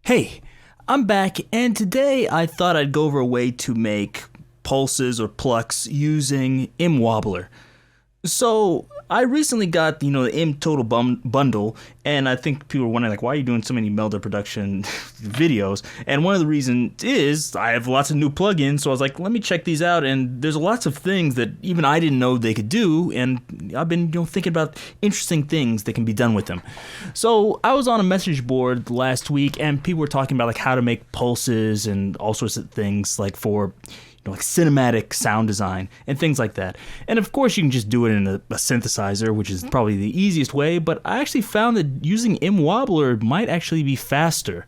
Hey, I'm back, and today I thought I'd go over a way to make pulses or plucks using MWobbler. So I recently got, the M Total bundle, and I think people are wondering, like, why are you doing so many Melder production videos? And one of the reasons is I have lots of new plugins, so I was like, let me check these out. And there's lots of things that even I didn't know they could do, and I've been, thinking about interesting things that can be done with them. So I was on a message board last week, and people were talking about like how to make pulses and all sorts of things, like for like cinematic sound design and things like that. And of course you can just do it in a synthesizer, which is probably the easiest way, but I actually found that using MWobbler might actually be faster.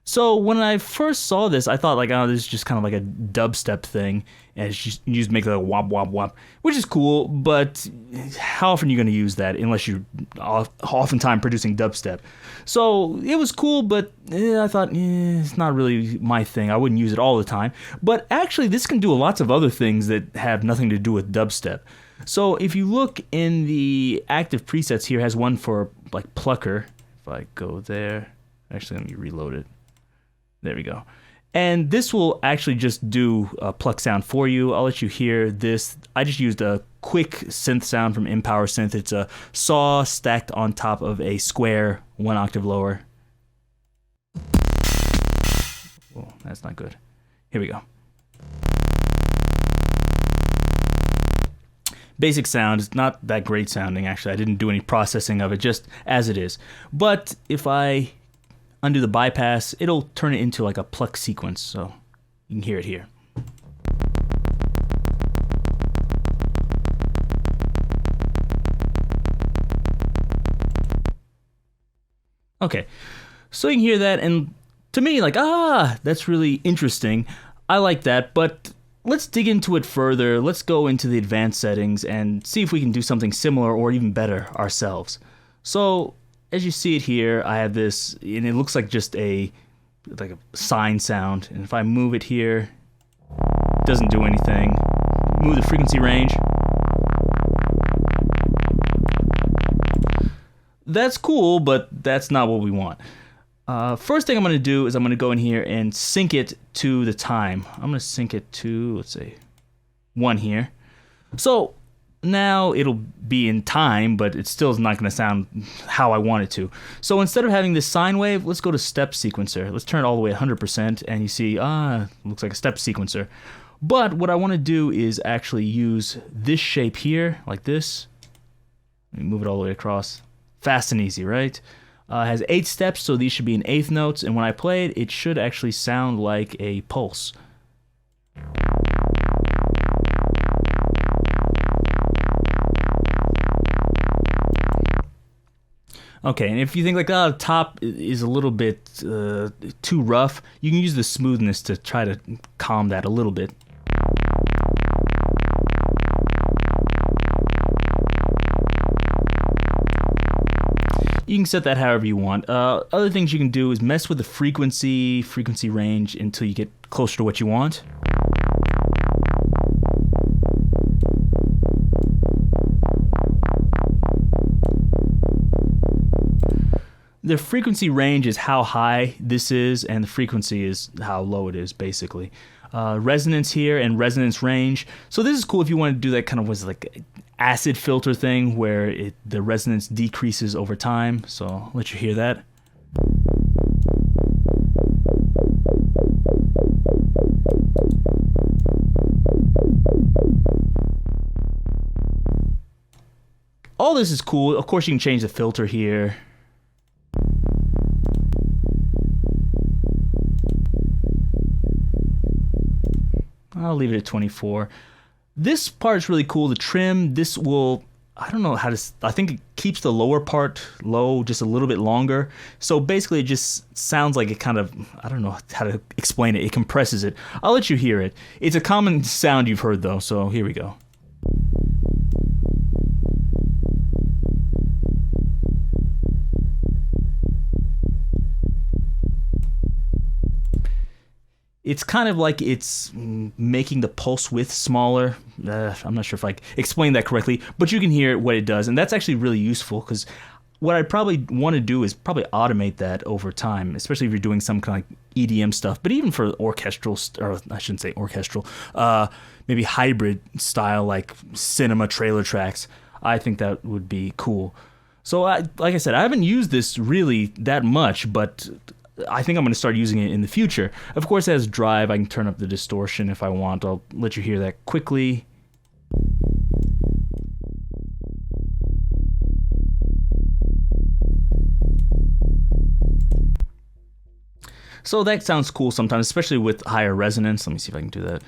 So when I first saw this, I thought like, oh, this is just kind of like a dubstep thing, and it's just, you just make like a wop wop wop, which is cool, but how often are you going to use that unless you're oftentimes producing dubstep? So it was cool, but I thought, it's not really my thing. I wouldn't use it all the time. But actually, this can do lots of other things that have nothing to do with dubstep. So if you look in the active presets here, it has one for like plucker. If I go there, actually let me reload it. There we go. And this will actually just do a pluck sound for you. I'll let you hear this. I just used a quick synth sound from Empower Synth. It's a saw stacked on top of a square 1 octave lower. Oh, that's not good. Here we go. Basic sound. It's not that great sounding, actually. I didn't do any processing of it, just as it is. But if I undo the bypass, it'll turn it into like a pluck sequence, so you can hear it here. Okay, so you can hear that, and to me, like, that's really interesting. I like that, but let's dig into it further. Let's go into the advanced settings and see if we can do something similar or even better ourselves. So as you see it here, I have this, and it looks like just a sine sound. And if I move it here, it doesn't do anything. Move the frequency range. That's cool, but that's not what we want. First thing I'm going to do is I'm going to go in here and sync it to the time. I'm going to sync it to, let's say, 1 here. So now it'll be in time, but it still is not going to sound how I want it to. So instead of having this sine wave, let's go to step sequencer. Let's turn it all the way at 100%, and you see, looks like a step sequencer. But what I want to do is actually use this shape here, like this. Let me move it all the way across. Fast and easy, right? It has 8 steps, so these should be in 1/8 notes, and when I play it, it should actually sound like a pulse. Okay, and if you think like, the top is a little bit too rough, you can use the smoothness to try to calm that a little bit. You can set that however you want. Other things you can do is mess with the frequency range until you get closer to what you want. The frequency range is how high this is, and the frequency is how low it is, basically. Resonance here and resonance range. So this is cool if you want to do that kind of like acid filter thing where the resonance decreases over time. So I'll let you hear that. All this is cool. Of course, you can change the filter here. I'll leave it at 24. This part is really cool. The trim, this will, I don't know how to, I think it keeps the lower part low just a little bit longer. So basically it just sounds like it kind of, I don't know how to explain it. It compresses it. I'll let you hear it. It's a common sound you've heard though, so here we go. it's kind of like it's making the pulse width smaller. I'm not sure if I explained that correctly, but you can hear what it does, and that's actually really useful because what I probably want to do is probably automate that over time, especially if you're doing some kind of like EDM stuff, but even for orchestral, or I shouldn't say orchestral, maybe hybrid style like cinema trailer tracks, I think that would be cool. So like I said, I haven't used this really that much, but I think I'm going to start using it in the future. Of course, it has drive. I can turn up the distortion if I want. I'll let you hear that quickly. So that sounds cool sometimes, especially with higher resonance. Let me see if I can do that.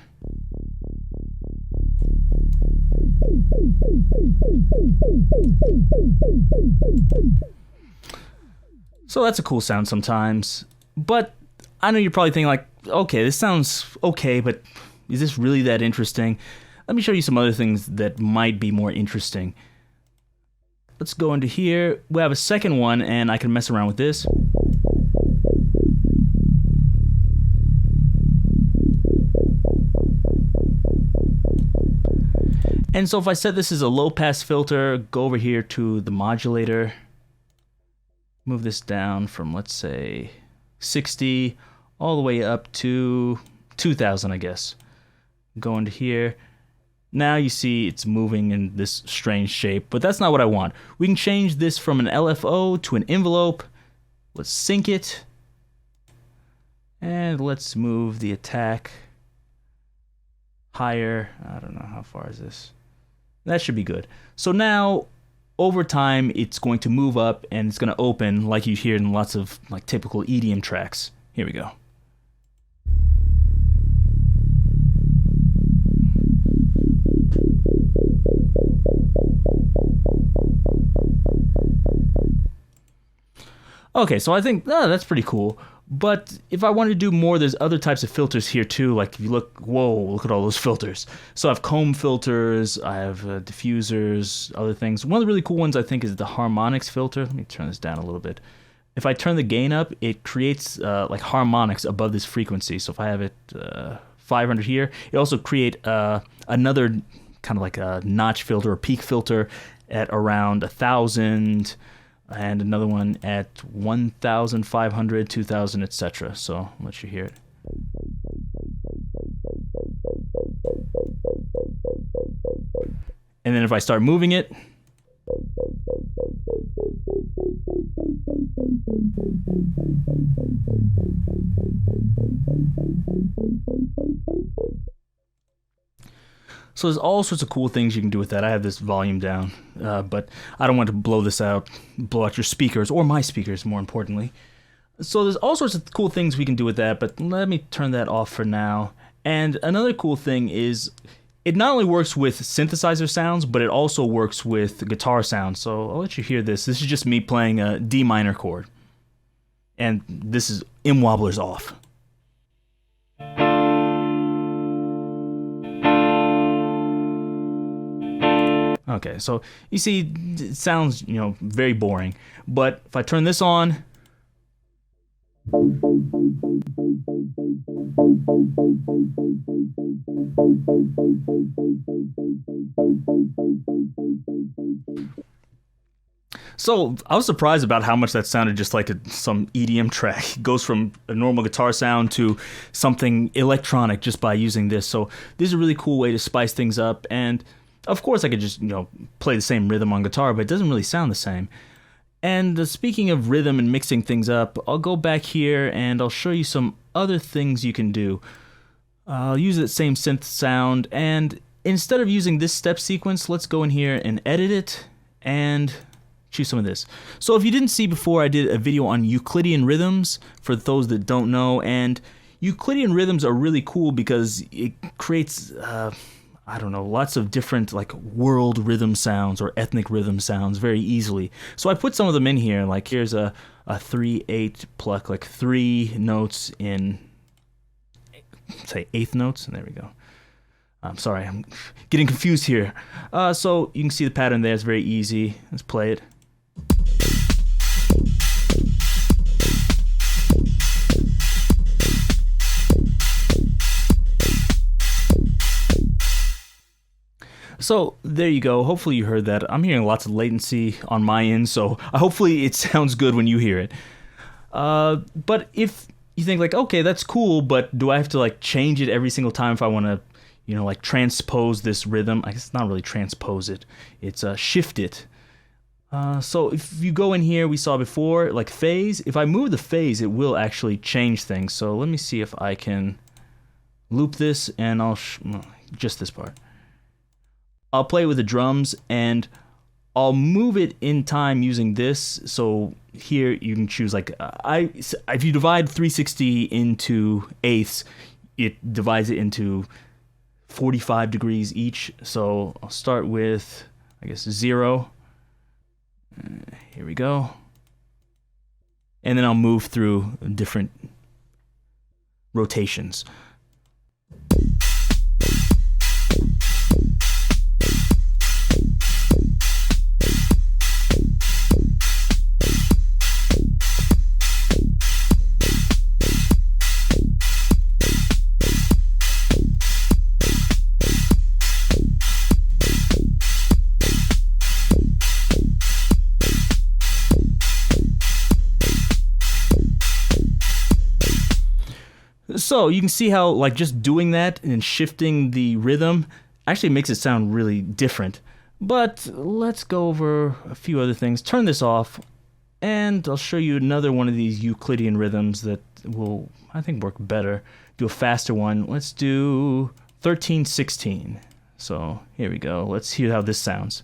So that's a cool sound sometimes, but I know you're probably thinking like, okay, this sounds okay, but is this really that interesting? Let me show you some other things that might be more interesting. Let's go into here. We have a second one, and I can mess around with this. And so if I set this as a low pass filter, go over here to the modulator, move this down from, let's say, 60 all the way up to 2000, I guess. Go into here. Now you see it's moving in this strange shape, but that's not what I want. We can change this from an LFO to an envelope. Let's sync it. And let's move the attack higher. I don't know, how far is this? That should be good. So now, over time, it's going to move up and it's going to open like you hear in lots of like typical EDM tracks. Here we go. Okay, so I think that's pretty cool. But if I wanted to do more, there's other types of filters here too. Like if you look, whoa, look at all those filters. So I have comb filters, I have diffusers, other things. One of the really cool ones I think is the harmonics filter. Let me turn this down a little bit. If I turn the gain up, it creates like harmonics above this frequency. So if I have it 500 here, it also create another kind of like a notch filter or peak filter at around 1,000. And another one at 1,500, 2,000, etc. So I'll let you hear it. And then if I start moving it, so there's all sorts of cool things you can do with that. I have this volume down, but I don't want to blow this out, blow out your speakers, or my speakers, more importantly. So there's all sorts of cool things we can do with that, but let me turn that off for now. And another cool thing is, it not only works with synthesizer sounds, but it also works with guitar sounds. So I'll let you hear this. This is just me playing a D minor chord. And this is MWobbler's off. Okay, so you see, it sounds, very boring. But if I turn this on, so I was surprised about how much that sounded just like some EDM track. It goes from a normal guitar sound to something electronic just by using this. So this is a really cool way to spice things up. And of course, I could just, play the same rhythm on guitar, but it doesn't really sound the same. And speaking of rhythm and mixing things up, I'll go back here and I'll show you some other things you can do. I'll use that same synth sound, and instead of using this step sequence, let's go in here and edit it and choose some of this. So if you didn't see before, I did a video on Euclidean rhythms, for those that don't know, and Euclidean rhythms are really cool because it creates lots of different like world rhythm sounds or ethnic rhythm sounds very easily. So I put some of them in here, like here's a 3/8 pluck, like 3 notes in, say, 1/8 notes, and there we go. I'm sorry, I'm getting confused here. So you can see the pattern there, it's very easy. Let's play it. So there you go. Hopefully you heard that. I'm hearing lots of latency on my end, so hopefully it sounds good when you hear it. But if you think like, okay, that's cool, but do I have to like change it every single time if I want to, like transpose this rhythm? I guess it's not really transpose it. It's shift it. So if you go in here, we saw before, like phase. If I move the phase, it will actually change things. So let me see if I can loop this, and just this part. I'll play with the drums, and I'll move it in time using this. So here you can choose like if you divide 360 into eighths, it divides it into 45 degrees each. So I'll start with, I guess, 0. Here we go. And then I'll move through different rotations. So you can see how like just doing that and shifting the rhythm actually makes it sound really different. But let's go over a few other things. Turn this off, and I'll show you another one of these Euclidean rhythms that will, I think, work better. Do a faster one. Let's do 13/16. So here we go. Let's hear how this sounds.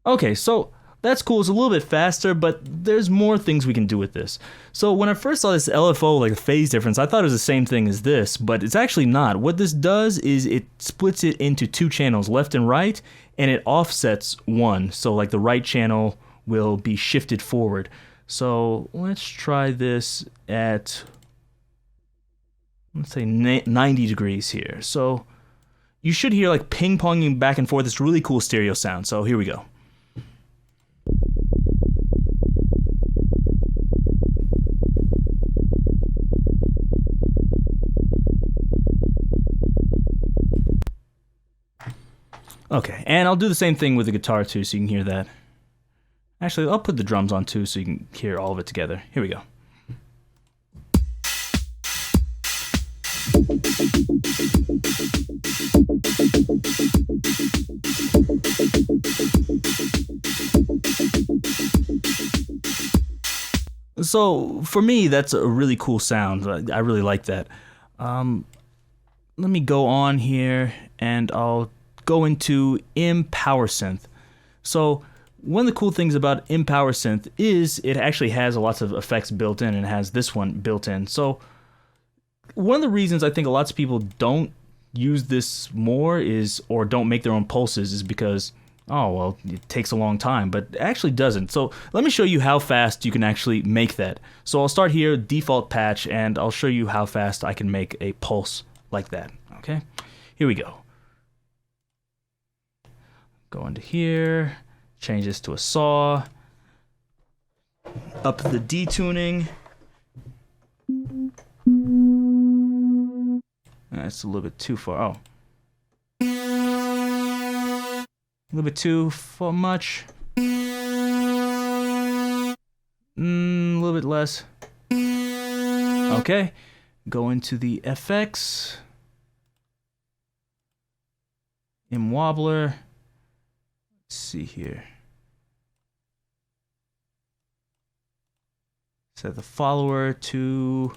Okay, so that's cool. It's a little bit faster, but there's more things we can do with this. So when I first saw this LFO, like a phase difference, I thought it was the same thing as this, but it's actually not. What this does is it splits it into 2 channels, left and right, and it offsets one. So like the right channel will be shifted forward. So let's try this at, let's say 90 degrees here. So you should hear like ping-ponging back and forth. It's really cool stereo sound. So here we go. Okay, and I'll do the same thing with the guitar too, so you can hear that. Actually, I'll put the drums on too, so you can hear all of it together. Here we go. So for me, that's a really cool sound. I really like that. Let me go on here, and I'll go into Power Synth. So one of the cool things about Power Synth is it actually has lots of effects built in, and it has this one built in. So one of the reasons I think lots of people don't use this more or don't make their own pulses is because, oh, well, it takes a long time, but it actually doesn't. So let me show you how fast you can actually make that. So I'll start here, default patch, and I'll show you how fast I can make a pulse like that. Okay, here we go. Go into here, change this to a saw, up the detuning. That's a little bit too far. Oh. A little bit too much. A little bit less. Okay. Go into the FX. MWobbler. Let's see here. Set the follower to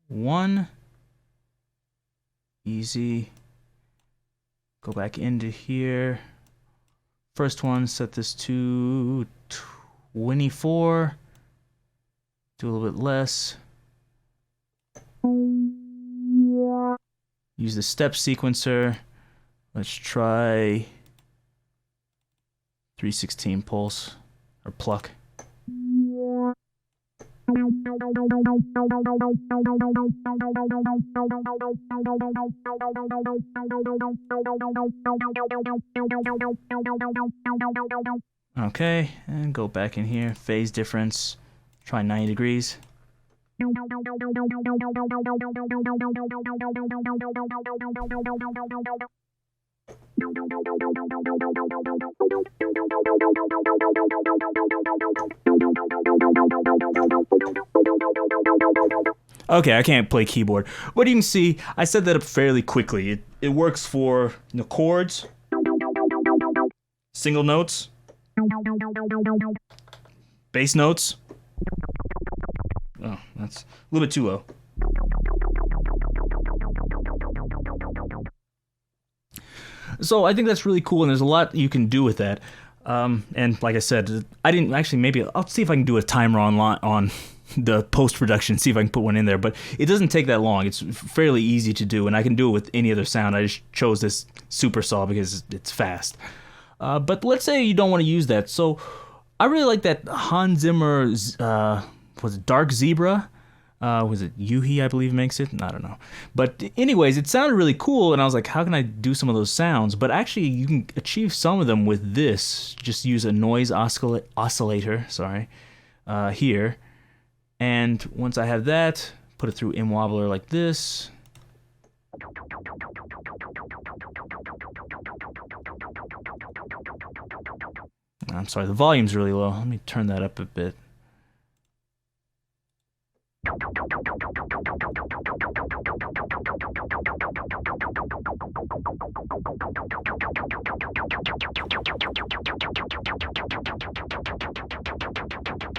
1. Easy. Go back into here. First one, set this to 24. Do a little bit less. Use the step sequencer. Let's try 3/16 pulse or pluck. Okay, and go back in here. Phase difference. Try 90 degrees. Okay, I can't play keyboard, but you can see I set that up fairly quickly. It works for chords, single notes, bass notes. Oh, that's a little bit too low. So I think that's really cool, and there's a lot you can do with that. And like I said, I didn't actually. Maybe I'll see if I can do a timer on the post-production, see if I can put one in there. But it doesn't take that long. It's fairly easy to do, and I can do it with any other sound. I just chose this super saw because it's fast. But let's say you don't want to use that. So I really like that Hans Zimmer, was it Dark Zebra? Was it Yuhi, I believe, makes it? I don't know. But anyways, it sounded really cool, and I was like, how can I do some of those sounds? But actually, you can achieve some of them with this. Just use a noise oscillator, here. And once I have that, put it through MWobbler like this. I'm sorry, the volume's really low. Let me turn that up a bit.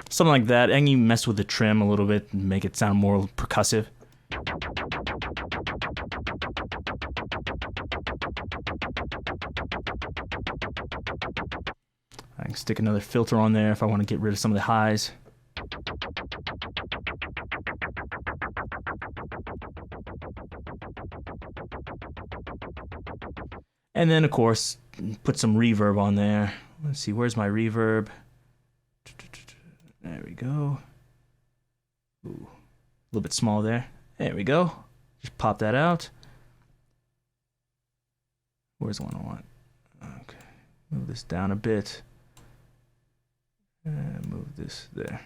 Something like that, and you mess with the trim a little bit and make it sound more percussive. I can stick another filter on there if I want to get rid of some of the highs. And then, of course, put some reverb on there. Let's see, where's my reverb? There we go. Ooh, a little bit small there. There we go. Just pop that out. Where's the one I want? Okay, move this down a bit. And move this there.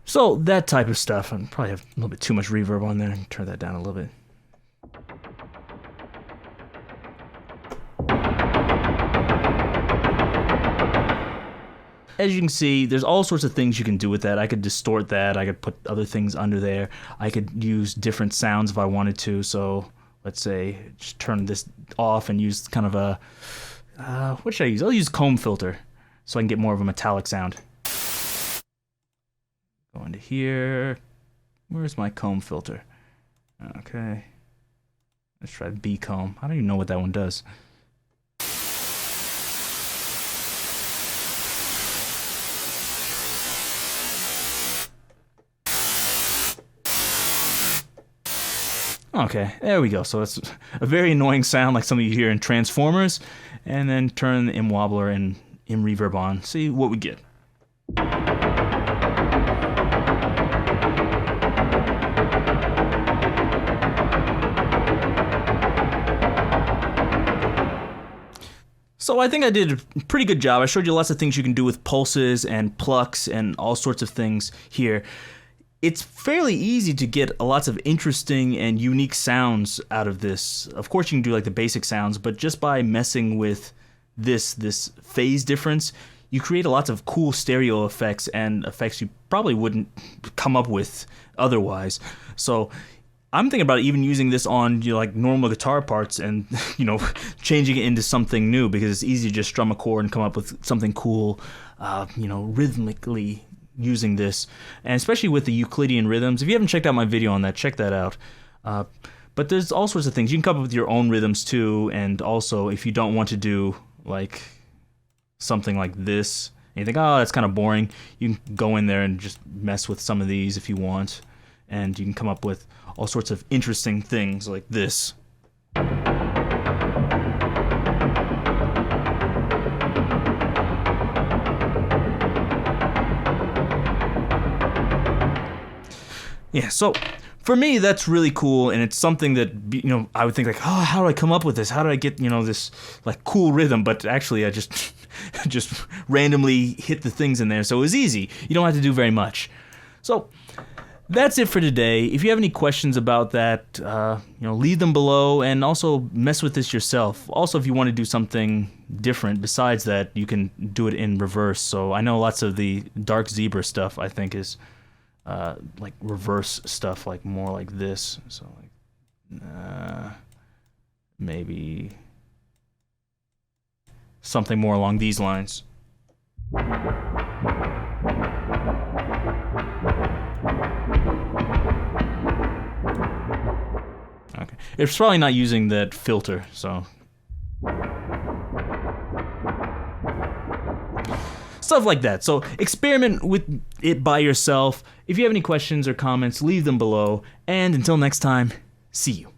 So that type of stuff. I probably have a little bit too much reverb on there. Turn that down a little bit. As you can see, there's all sorts of things you can do with that. I could distort that. I could put other things under there. I could use different sounds if I wanted to. So let's say just turn this off and use kind of a what should I use? I'll use comb filter so I can get more of a metallic sound. Go into here. Where's my comb filter? Okay. Let's try B comb. I don't even know what that one does. Okay, there we go. So it's a very annoying sound like some of you hear in Transformers. And then turn the MWobbler and reverb on. See what we get. So I think I did a pretty good job. I showed you lots of things you can do with pulses and plucks and all sorts of things here. It's fairly easy to get lots of interesting and unique sounds out of this. Of course you can do like the basic sounds, but just by messing with this phase difference, you create lots of cool stereo effects and effects you probably wouldn't come up with otherwise. So I'm thinking about even using this on like normal guitar parts and changing it into something new, because it's easy to just strum a chord and come up with something cool, rhythmically using this, and especially with the Euclidean rhythms. If you haven't checked out my video on that, check that out. But But there's all sorts of things. You can come up with your own rhythms too, and also if you don't want to do like something like this, and you think, oh, that's kind of boring, you can go in there and just mess with some of these if you want, and you can come up with all sorts of interesting things like this. Yeah, so for me, that's really cool, and it's something that, you know, I would think like, oh, how do I come up with this? How do I get, you know, this like cool rhythm? But actually, I just just randomly hit the things in there, so it was easy. You don't have to do very much. So that's it for today. If you have any questions about that, you know, leave them below, and also mess with this yourself. Also, if you want to do something different besides that, you can do it in reverse. So I know lots of the dark zebra stuff, I think, is like reverse stuff, like more like this. So like maybe something more along these lines. Okay, it's probably not using that filter, so stuff like that. So experiment with it by yourself. If you have any questions or comments, leave them below. And until next time, see you.